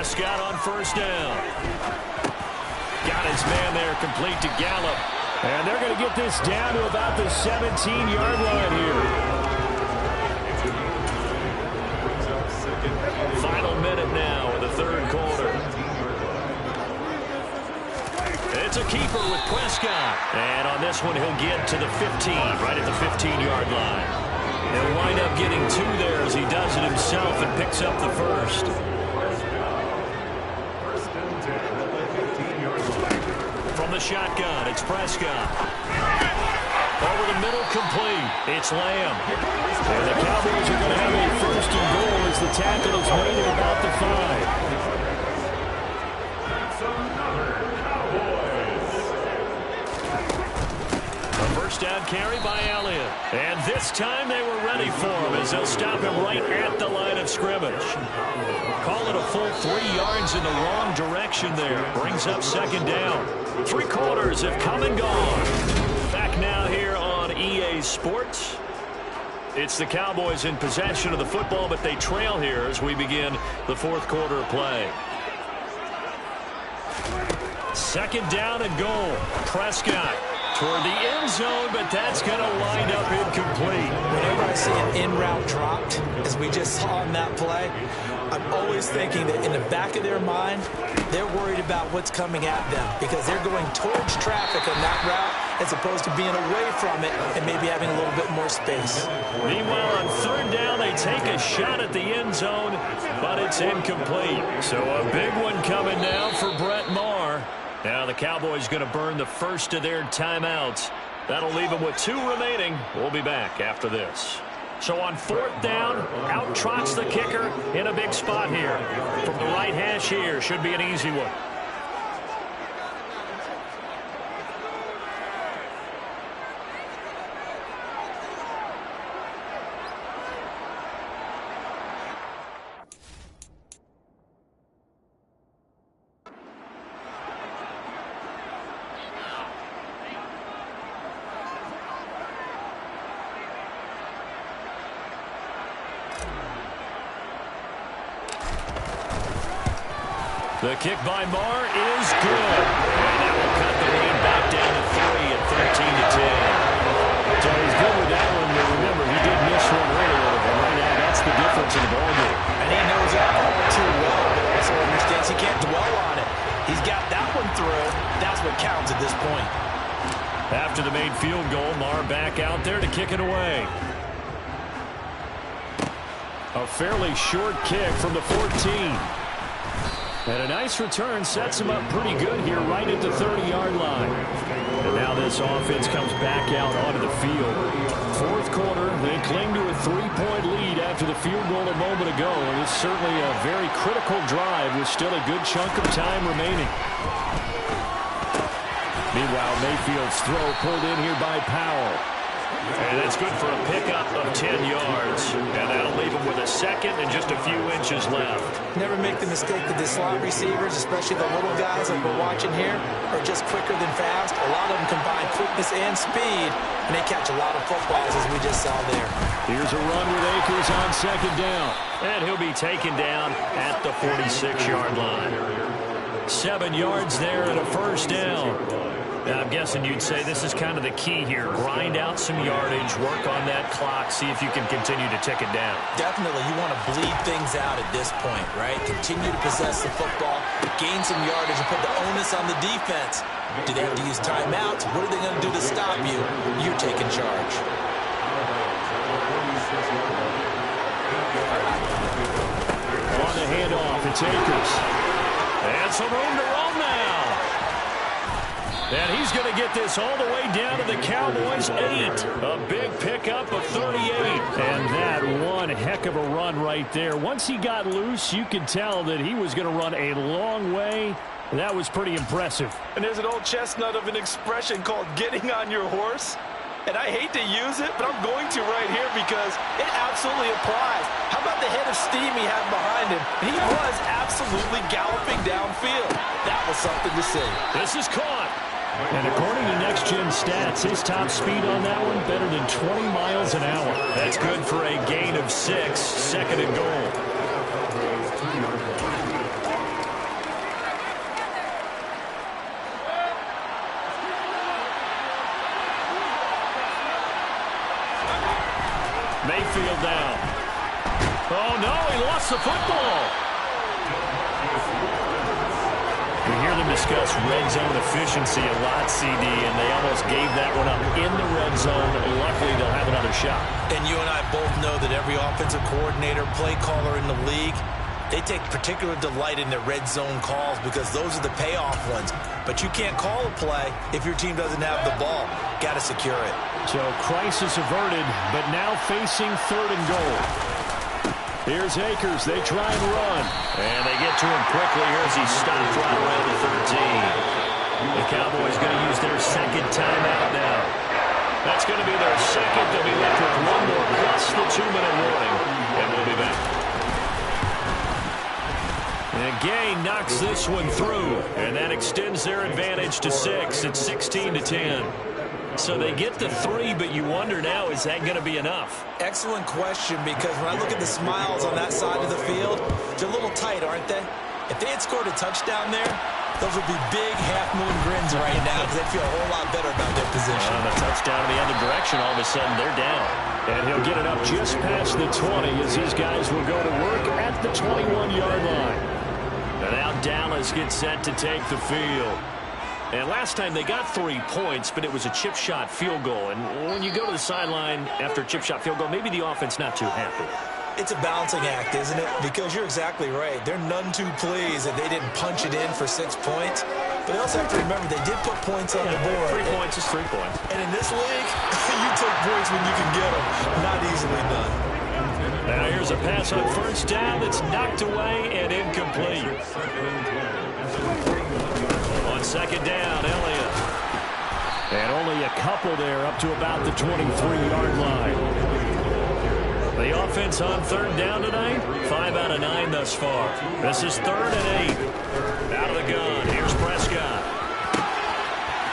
Prescott on first down. Got his man there, complete to Gallup. And they're going to get this down to about the 17-yard line here. Final minute now of the third quarter. It's a keeper with Prescott. And on this one, he'll get to the 15, right at the 15-yard line. He'll wind up getting 2 there as he does it himself and picks up the first. From the shotgun, it's Prescott. Over the middle, complete. It's Lamb. And the Cowboys are going to have a first and goal as the tackle is made at about the 5. A first down carry by Elliott. And this time they were ready for him as they'll stop him right at the line of scrimmage. Call it a full 3 yards in the wrong direction there. Brings up second down. 3 quarters have come and gone. Back now here on EA Sports. It's the Cowboys in possession of the football, but they trail here as we begin the fourth quarter of play. Second down and goal. Prescott toward the end zone, but that's going to wind up incomplete. Whenever I see an in-route dropped, as we just saw on that play, I'm always thinking that in the back of their mind, they're worried about what's coming at them because they're going towards traffic on that route as opposed to being away from it and maybe having a little bit more space. Meanwhile, on third down, they take a shot at the end zone, but it's incomplete. So a big one coming now for Brett Maher. Now the Cowboys going to burn the first of their timeouts. That'll leave them with 2 remaining. We'll be back after this. So on fourth down, out trots the kicker in a big spot here. From the right hash here, should be an easy one. The kick by Maher is good. And that will cut the lead back down to 3 at 13-10. So he's good with that one, but remember, he did miss one earlier, and right now that's the difference in the ballgame. And he knows that all too well, but also understands he can't dwell on it. He's got that one through. That's what counts at this point. After the made field goal, Maher back out there to kick it away. A fairly short kick from the 14. And a nice return sets him up pretty good here right at the 30-yard line. And now this offense comes back out onto the field. Fourth quarter, they cling to a 3-point lead after the field goal a moment ago. And it's certainly a very critical drive with still a good chunk of time remaining. Meanwhile, Mayfield's throw pulled in here by Powell. And that's good for a pickup of 10 yards. And that'll leave him with a second and just a few inches left. Never make the mistake that the slot receivers, especially the little guys like we're watching here, are just quicker than fast. A lot of them combine quickness and speed, and they catch a lot of footballs, as we just saw there. Here's a run with Akers on second down. And he'll be taken down at the 46-yard line. 7 yards there and a first down. Now, I'm guessing you'd say this is kind of the key here. Grind out some yardage, work on that clock, see if you can continue to tick it down. Definitely, you want to bleed things out at this point, right? Continue to possess the football, gain some yardage, and put the onus on the defense. Do they have to use timeouts? What are they going to do to stop you? You're taking charge. On the handoff, it's Akers. And some room to roam now. And he's going to get this all the way down to the Cowboys' 8. A big pickup of 38. And that one heck of a run right there. Once he got loose, you could tell that he was going to run a long way. That was pretty impressive. And there's an old chestnut of an expression called getting on your horse. And I hate to use it, but I'm going to right here because it absolutely applies. How about the head of steam he had behind him? He was absolutely galloping downfield. That was something to see. This is caught. And according to Next Gen Stats, his top speed on that one better than 20 miles an hour. That's good for a gain of 6, second and goal. Mayfield down. Oh, no, he lost the football. We hear them discuss red zone efficiency a lot, CD, and they almost gave that one up in the red zone. Luckily, they'll have another shot. And you and I both know that every offensive coordinator, play caller in the league, they take particular delight in their red zone calls because those are the payoff ones. But you can't call a play if your team doesn't have the ball. Got to secure it. So crisis averted, but now facing 3rd and goal. Here's Akers. They try and run. And they get to him quickly here as he stopped right around the 13. The Cowboys going to use their second timeout now. That's going to be their second. They'll be left with one more plus the 2-minute warning. And we'll be back. And Gay knocks this one through. And that extends their advantage to 6. It's 16-10. So they get the 3, but you wonder now, is that going to be enough? Excellent question, because when I look at the smiles on that side of the field, they're a little tight, aren't they? If they had scored a touchdown there, those would be big half-moon grins right now because they'd feel a whole lot better about their position. On a touchdown in the other direction, all of a sudden they're down. And he'll get it up just past the 20 as these guys will go to work at the 21-yard line. And now Dallas gets set to take the field. And last time they got 3 points, but it was a chip shot field goal. And when you go to the sideline after a chip shot field goal, maybe the offense not too happy. It's a balancing act, isn't it? Because you're exactly right. They're none too pleased that they didn't punch it in for 6 points. But they also have to remember they did put points on the board. 3 points is 3 points. And in this league, you take points when you can get them. Not easily done. Now here's a pass on first down that's knocked away and incomplete. On second down, Elliott. And only a couple there up to about the 23-yard line. The offense on third down tonight, 5 out of 9 thus far. This is 3rd and 8. Out of the gun, here's Prescott.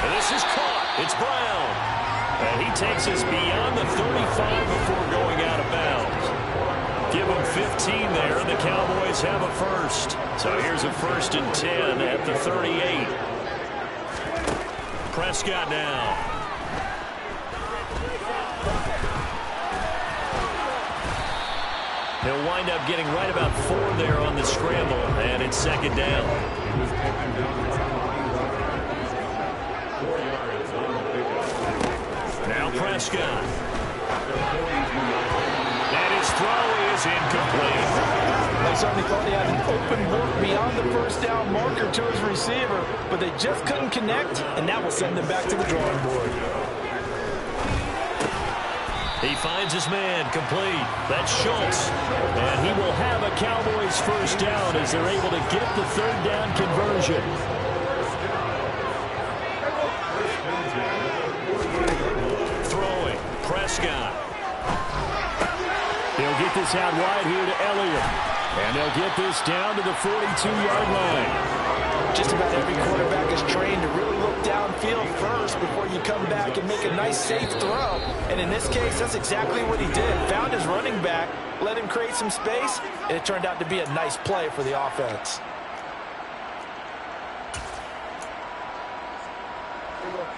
And this is caught. It's Brown. And he takes us beyond the 35 before going out of bounds. Give them 15 there, and the Cowboys have a first. So here's a 1st and 10 at the 38. Prescott now. He'll wind up getting right about 4 there on the scramble, and it's 2nd down. Now Prescott. And his throw is incomplete. They certainly thought he had an open look beyond the first down marker to his receiver, but they just couldn't connect, and that will send them back to the drawing board. He finds his man complete. That's Schultz. And he will have a Cowboys first down as they're able to get the 3rd down conversion. Throwing. Prescott. He'll get this out wide here to Elliott. And they'll get this down to the 42-yard line. Just about every quarterback is trained to really look downfield first before you come back and make a nice, safe throw. And in this case, that's exactly what he did. Found his running back, let him create some space, and it turned out to be a nice play for the offense.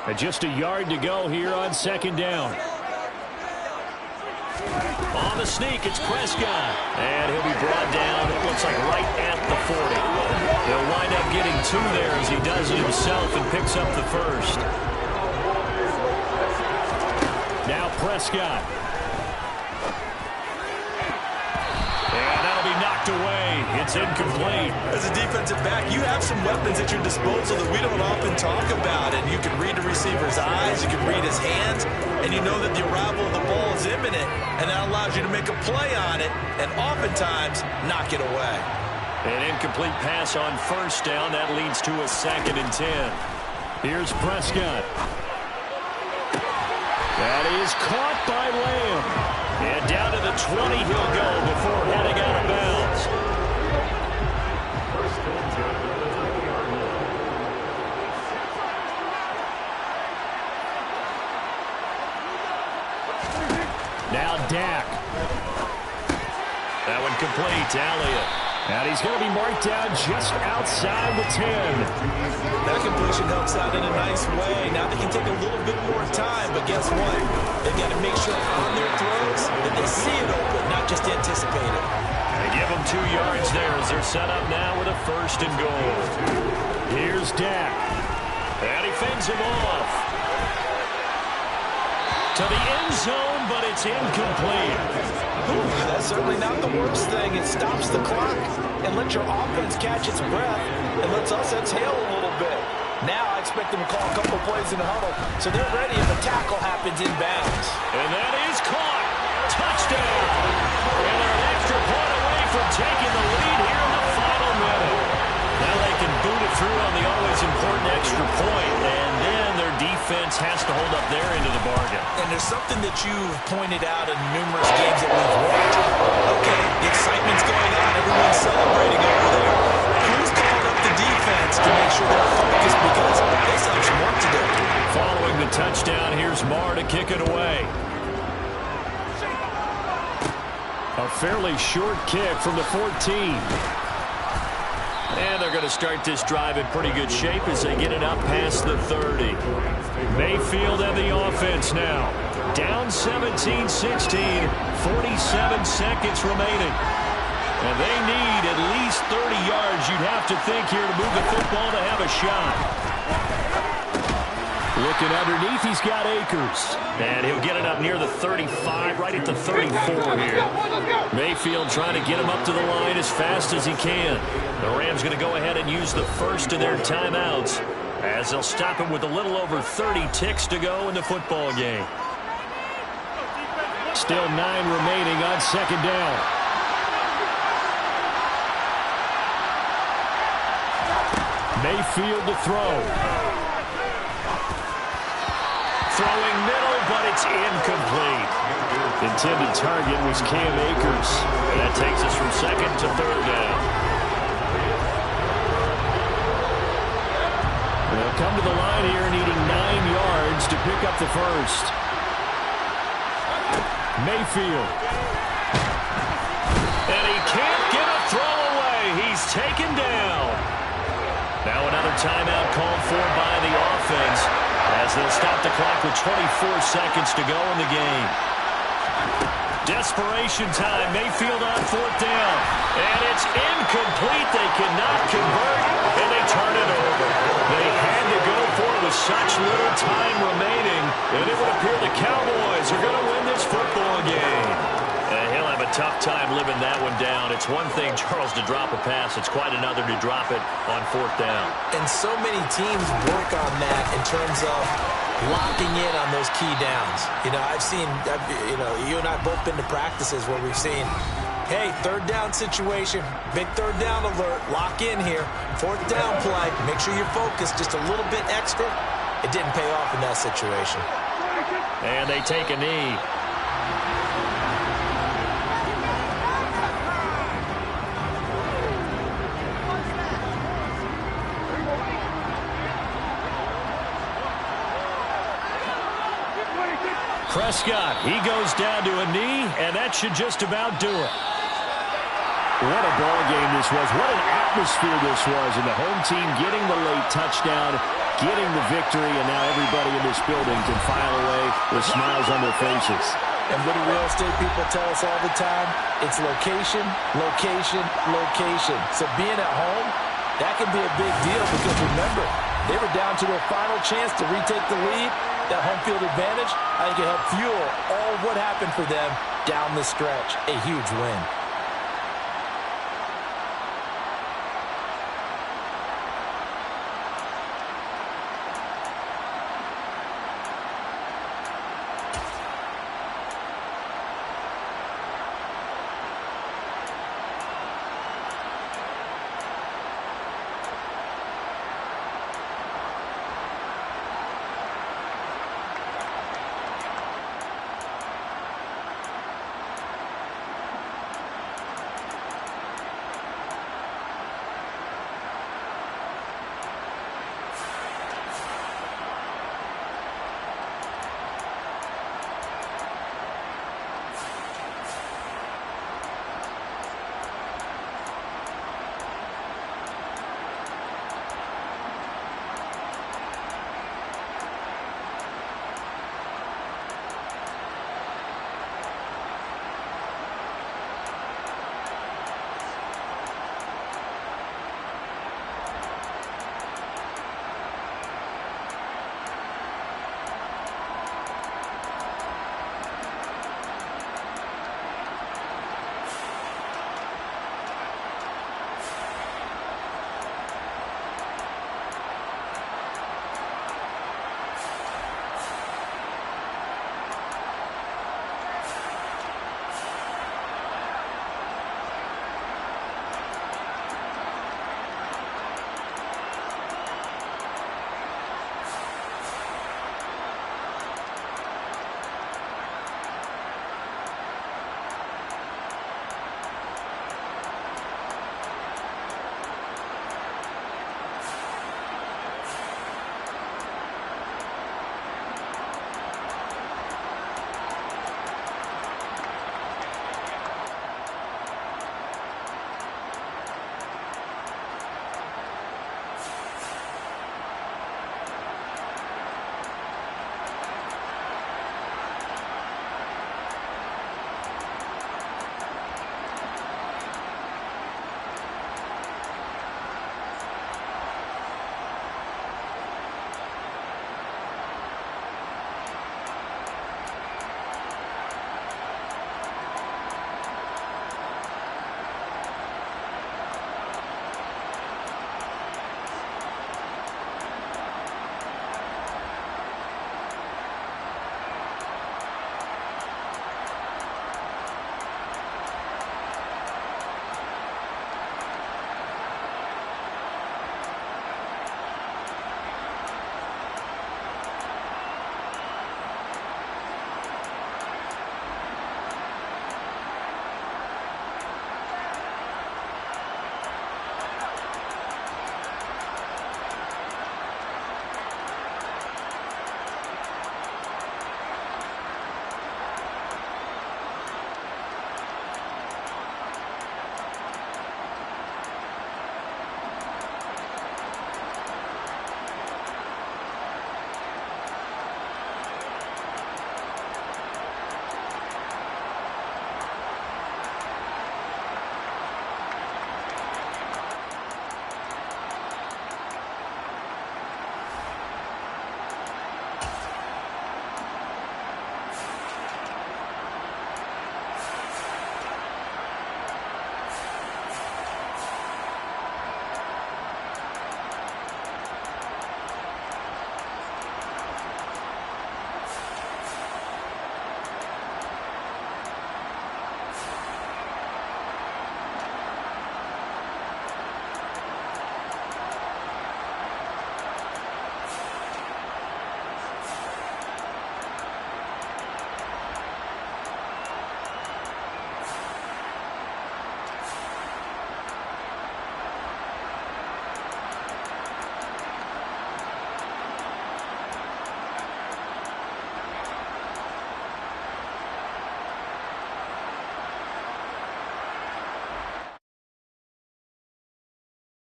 And just a yard to go here on 2nd down. On the sneak, it's Prescott. And he'll be brought down, it looks like right at the 40. He'll wind up getting 2 there as he does it himself and picks up the first. Now Prescott. And that'll be knocked away. It's incomplete. As a defensive back, you have some weapons at your disposal that we don't often talk about. And you can read the receiver's eyes, you can read his hands, and you know that the arrival of the ball is imminent. And that allows you to make a play on it and oftentimes knock it away. An incomplete pass on first down. That leads to a 2nd and 10. Here's Prescott. That is caught by Lamb. And down to the 20 he'll go before heading out of bounds. Now Dak. That one complete to Elliott. And he's going to be marked down just outside the 10. That complete formation helps out in a nice way. Now they can take a little bit more time, but guess what? They've got to make sure on their throws that they see it open, not just anticipate it. They give them 2 yards there as they're set up now with a 1st and goal. Here's Dak. And he fends him off. To the end zone, but it's incomplete. Ooh, that's certainly not the worst thing. It stops the clock and lets your offense catch its breath and lets us exhale a little bit. Now I expect them to call a couple plays in the huddle so they're ready if a tackle happens in bounds. And that is caught. Touchdown. And they're an extra point away from taking the lead here in the final minute. Now they can boot it through on the always important extra point, and then their defense has to hold up their end of the bargain. And there's something that you've pointed out in numerous games that we've watched. Okay, the excitement's going on. Everyone's celebrating over there. Who's calling up the defense to make sure they're focused because they still have some work to do? Following the touchdown, here's Marr to kick it away. A fairly short kick from the 14. And they're going to start this drive in pretty good shape as they get it up past the 30. Mayfield and the offense now. Down 17-16, 47 seconds remaining. And they need at least 30 yards, you'd have to think, here to move the football to have a shot. Looking underneath, he's got Akers. And he'll get it up near the 35, right at the 34 here. Mayfield trying to get him up to the line as fast as he can. The Rams going to go ahead and use the first of their timeouts as they'll stop him with a little over 30 ticks to go in the football game. Still 9 remaining on 2nd down. Mayfield to throw. Throwing middle, but it's incomplete. Intended target was Cam Akers. And that takes us from 2nd to 3rd down. They'll come to the line here needing 9 yards to pick up the first. Mayfield. And he can't get a throw away. He's taken down. Now another timeout called for by the offense as they'll stop the clock with 24 seconds to go in the game. Desperation time. Mayfield on 4th down. And it's incomplete. They cannot convert, and they turn it over. They had to go for it with such little time remaining, and it would appear the Cowboys are going to win this football game. And he'll have a tough time living that one down. It's one thing, Charles, to drop a pass. It's quite another to drop it on 4th down. And so many teams work on that in terms of locking in on those key downs. You know, you and I both been to practices where we've seen, hey, 3rd down situation, big 3rd down alert, lock in here, 4th down play, make sure you're focused just a little bit extra. It didn't pay off in that situation. And they take a knee. Prescott, he goes down to a knee, and that should just about do it. What a ball game this was. What an atmosphere this was. And the home team getting the late touchdown, getting the victory, and now everybody in this building can file away with smiles on their faces. And what do real estate people tell us all the time? It's location, location, location. So being at home, that can be a big deal because remember, they were down to their final chance to retake the lead. That home field advantage, I think it helped fuel all of what happened for them down the stretch. A huge win.